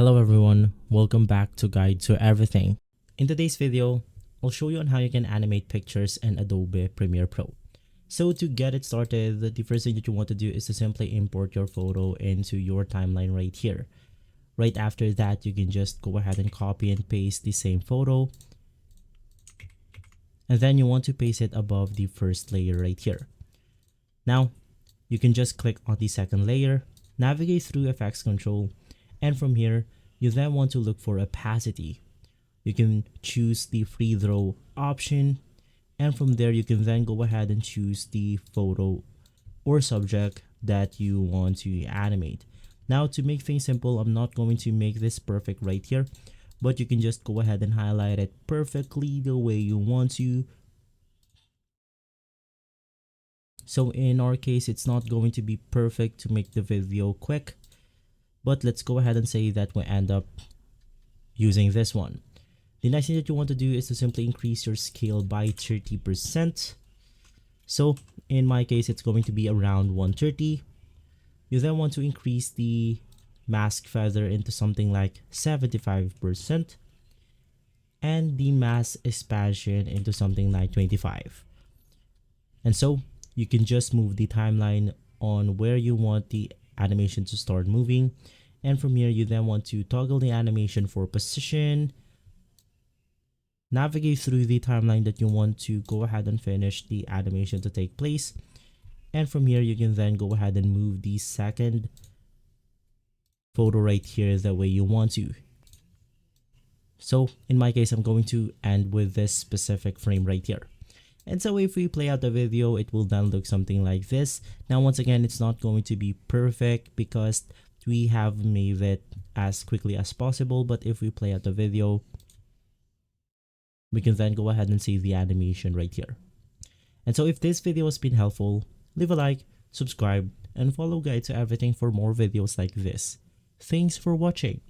Hello everyone, welcome back to Guide to Everything. In today's video, I'll show you on how you can animate pictures in Adobe Premiere Pro. So to get it started, the first thing that you want to do is to simply import your photo into your timeline right here. Right after that, you can just go ahead and copy and paste the same photo. And then you want to paste it above the first layer right here. Now, you can just click on the second layer, navigate through Effects Control, and from here, you then want to look for opacity. You can choose the free throw option, and from there you can then go ahead and choose the photo or subject that you want to animate. Now to make things simple, I'm not going to make this perfect right here, but you can just go ahead and highlight it perfectly the way you want to. So in our case, it's not going to be perfect to make the video quick, but let's go ahead and say that we end up using this one. The next thing that you want to do is to simply increase your scale by 30%. So in my case, it's going to be around 130. You then want to increase the mask feather into something like 75% and the mask expansion into something like 25. And so you can just move the timeline on where you want the animation to start moving, and from here you then want to toggle the animation for position, navigate through the timeline that you want to go ahead and finish the animation to take place, and from here you can then go ahead and move the second photo right here the way you want to. So in my case, I'm going to end with this specific frame right here. And so if we play out the video, it will then look something like this. Now, once again, it's not going to be perfect because we have made it as quickly as possible. But if we play out the video, we can then go ahead and see the animation right here. And so if this video has been helpful, leave a like, subscribe, and follow Guide to Everything for more videos like this. Thanks for watching.